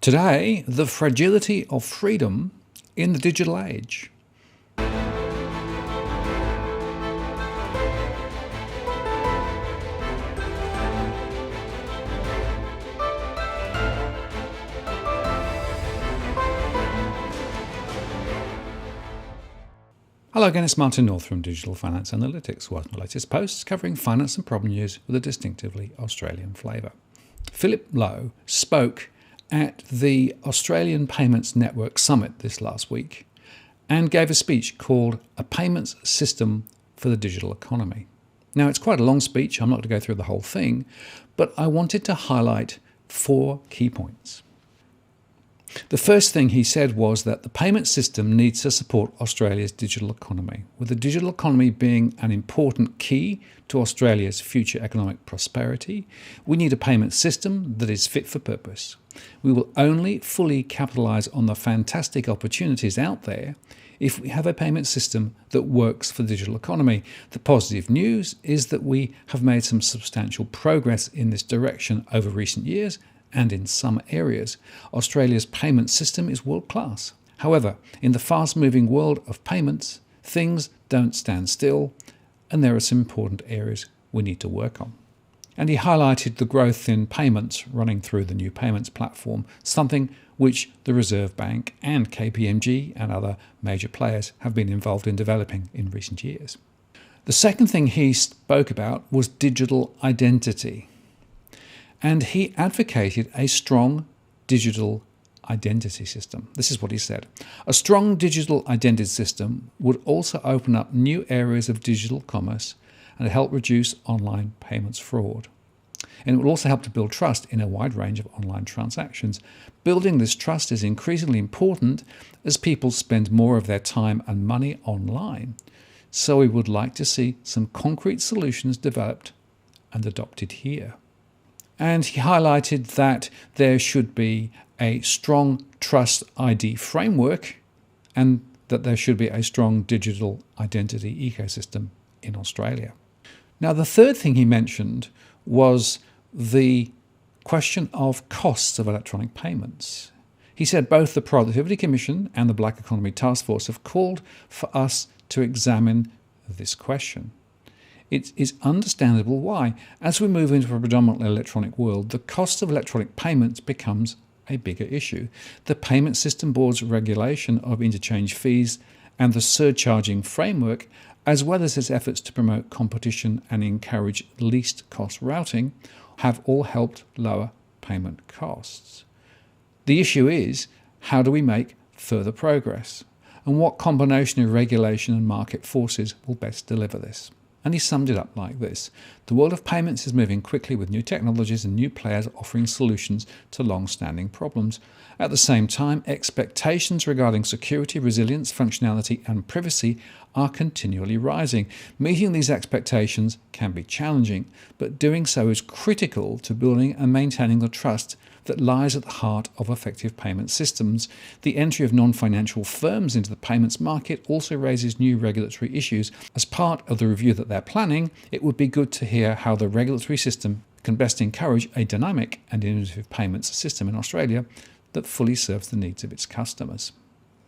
Today, the fragility of freedom in the digital age. Hello again, it's Martin North from Digital Finance Analytics, with my latest posts covering finance and problem news with a distinctively Australian flavour. Philip Lowe spoke at the Australian Payments Network Summit this last week and gave a speech called A Payments System for the Digital Economy. Now, it's quite a long speech. I'm not going to go through the whole thing, but I wanted to highlight 4 key points. The first thing he said was that the payment system needs to support Australia's digital economy, with the digital economy being an important key to Australia's future economic prosperity. We need a payment system that is fit for purpose. We will only fully capitalise on the fantastic opportunities out there if we have a payment system that works for the digital economy. The positive news is that we have made some substantial progress in this direction over recent years, and in some areas, Australia's payment system is world-class. However, in the fast-moving world of payments, things don't stand still, and there are some important areas we need to work on. And he highlighted the growth in payments running through the new payments platform, something which the Reserve Bank and KPMG and other major players have been involved in developing in recent years. The second thing he spoke about was digital identity. And he advocated a strong digital identity system. This is what he said. A strong digital identity system would also open up new areas of digital commerce and help reduce online payments fraud. And it would also help to build trust in a wide range of online transactions. Building this trust is increasingly important as people spend more of their time and money online. So we would like to see some concrete solutions developed and adopted here. And he highlighted that there should be a strong Trust ID framework and that there should be a strong digital identity ecosystem in Australia. Now, the third thing he mentioned was the question of costs of electronic payments. He said both the Productivity Commission and the Black Economy Task Force have called for us to examine this question. It is understandable why. As we move into a predominantly electronic world, the cost of electronic payments becomes a bigger issue. The Payment System Board's regulation of interchange fees and the surcharging framework, as well as its efforts to promote competition and encourage least cost routing, have all helped lower payment costs. The issue is, how do we make further progress? And what combination of regulation and market forces will best deliver this? And he summed it up like this. The world of payments is moving quickly with new technologies and new players offering solutions to long-standing problems. At the same time, expectations regarding security, resilience, functionality and privacy are continually rising. Meeting these expectations can be challenging, but doing so is critical to building and maintaining the trust that lies at the heart of effective payment systems. The entry of non-financial firms into the payments market also raises new regulatory issues. As part of the review that they're planning, it would be good to hear how the regulatory system can best encourage a dynamic and innovative payments system in Australia that fully serves the needs of its customers.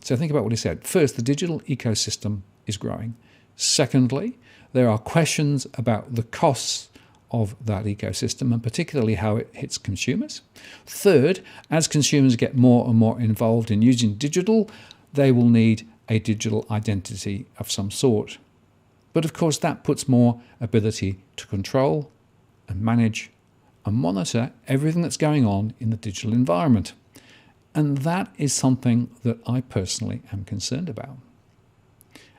So think about what he said. First, the digital ecosystem is growing. Secondly, there are questions about the costs of that ecosystem and particularly how it hits consumers. Third, as consumers get more and more involved in using digital, they will need a digital identity of some sort. But of course, that puts more ability to control and manage and monitor everything that's going on in the digital environment. And that is something that I personally am concerned about.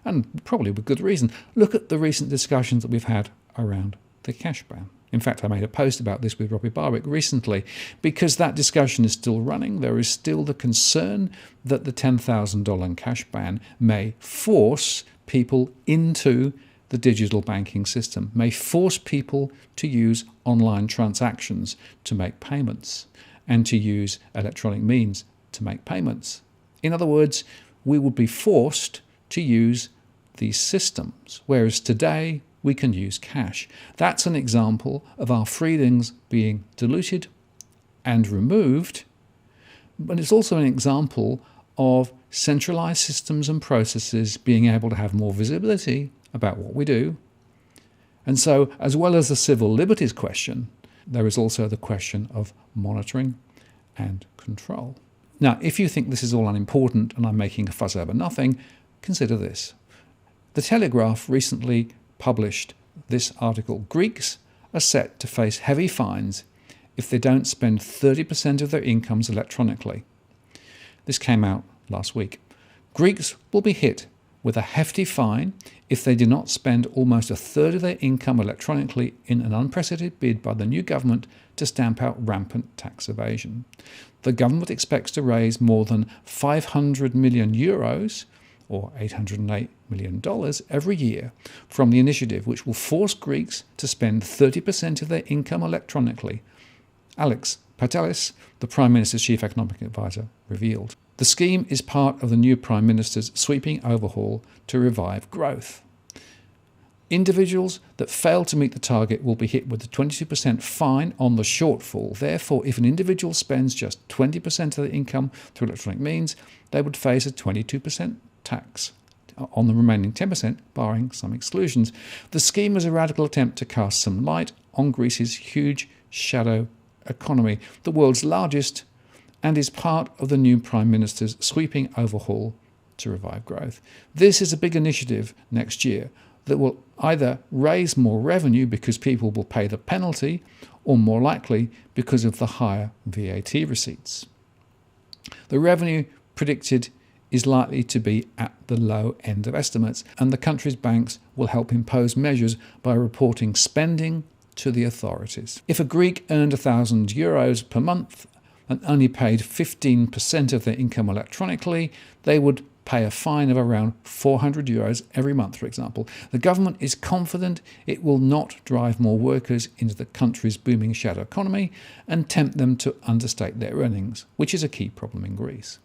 And probably with good reason. Look at the recent discussions that we've had around the cash ban. In fact, I made a post about this with Robbie Barwick recently. Because that discussion is still running, there is still the concern that the $10,000 cash ban may force people into the digital banking system, may force people to use online transactions to make payments and to use electronic means to make payments. In other words, we would be forced to use these systems, whereas today we can use cash. That's an example of our freedoms being diluted and removed But it's also an example of centralized systems and processes being able to have more visibility about what we do. And so, as well as the civil liberties question, there is also the question of monitoring and control. Now, if you think this is all unimportant and I'm making a fuss over nothing, consider this. The Telegraph recently published this article. Greeks are set to face heavy fines if they don't spend 30% of their incomes electronically. This came out last week. Greeks will be hit with a hefty fine if they do not spend almost a third of their income electronically in an unprecedented bid by the new government to stamp out rampant tax evasion. The government expects to raise more than 500 million euros, or $808 million every year from the initiative, which will force Greeks to spend 30% of their income electronically. Alex Patelis, the Prime Minister's chief economic advisor, revealed. The scheme is part of the new Prime Minister's sweeping overhaul to revive growth. Individuals that fail to meet the target will be hit with a 22% fine on the shortfall. Therefore, if an individual spends just 20% of their income through electronic means, they would face a 22% tax on the remaining 10%, barring some exclusions. The scheme is a radical attempt to cast some light on Greece's huge shadow economy, the world's largest, and is part of the new Prime Minister's sweeping overhaul to revive growth. This is a big initiative next year that will either raise more revenue because people will pay the penalty, or more likely because of the higher VAT receipts. The revenue predicted is likely to be at the low end of estimates, and the country's banks will help impose measures by reporting spending to the authorities. If a Greek earned €1,000 per month and only paid 15% of their income electronically, they would pay a fine of around €400 every month, for example. The government is confident it will not drive more workers into the country's booming shadow economy and tempt them to understate their earnings, which is a key problem in Greece.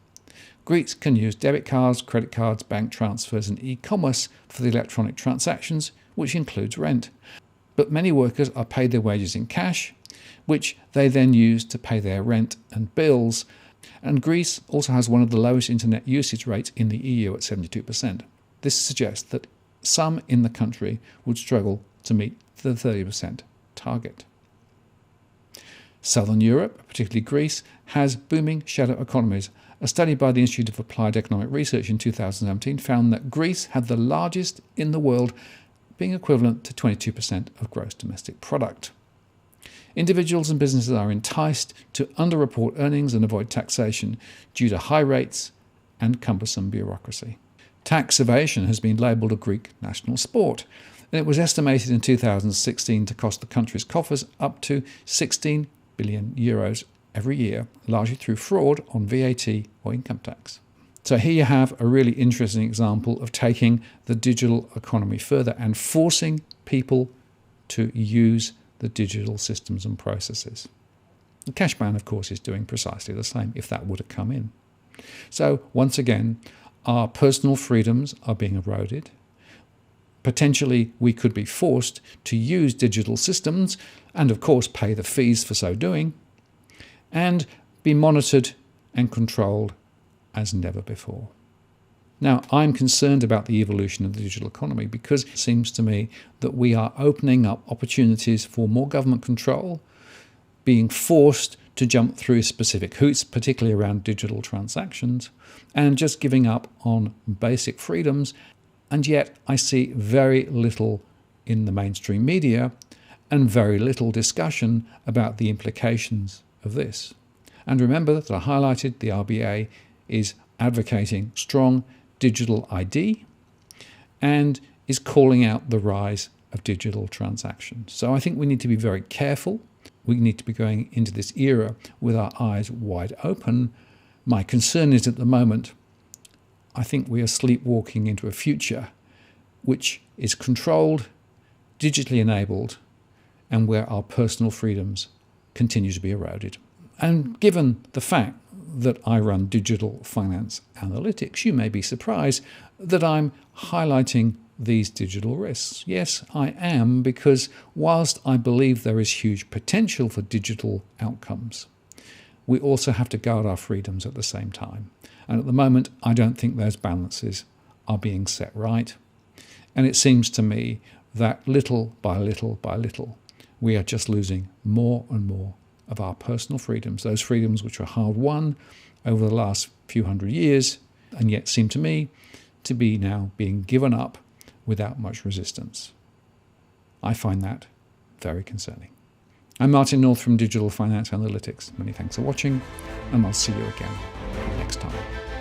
Greeks can use debit cards, credit cards, bank transfers and e-commerce for the electronic transactions, which includes rent. But many workers are paid their wages in cash, which they then use to pay their rent and bills. And Greece also has one of the lowest internet usage rates in the EU at 72%. This suggests that some in the country would struggle to meet the 30% target. Southern Europe, particularly Greece, has booming shadow economies. A study by the Institute of Applied Economic Research in 2017 found that Greece had the largest in the world, being equivalent to 22% of gross domestic product. Individuals and businesses are enticed to underreport earnings and avoid taxation due to high rates and cumbersome bureaucracy. Tax evasion has been labelled a Greek national sport, and it was estimated in 2016 to cost the country's coffers up to €16 billion every year, largely through fraud on VAT or income tax. So here you have a really interesting example of taking the digital economy further and forcing people to use the digital systems and processes. The cash ban, of course, is doing precisely the same, if that would have come in. So once again, our personal freedoms are being eroded. Potentially, we could be forced to use digital systems and, of course, pay the fees for so doing, and be monitored and controlled as never before. Now, I'm concerned about the evolution of the digital economy because it seems to me that we are opening up opportunities for more government control, being forced to jump through specific hoops, particularly around digital transactions, and just giving up on basic freedoms. And yet I see very little in the mainstream media and very little discussion about the implications of this. And remember that I highlighted the RBA is advocating strong digital ID and is calling out the rise of digital transactions. So I think we need to be very careful. We need to be going into this era with our eyes wide open. My concern is at the moment, I think we are sleepwalking into a future which is controlled, digitally enabled, and where our personal freedoms continue to be eroded. And given the fact that I run digital finance analytics, you may be surprised that I'm highlighting these digital risks. Yes, I am, because whilst I believe there is huge potential for digital outcomes, we also have to guard our freedoms at the same time. And at the moment, I don't think those balances are being set right. And it seems to me that little by little by little, we are just losing more and more of our personal freedoms, those freedoms which were hard won over the last few hundred years, and yet seem to me to be now being given up without much resistance. I find that very concerning. I'm Martin North from Digital Finance Analytics. Many thanks for watching, and I'll see you again next time.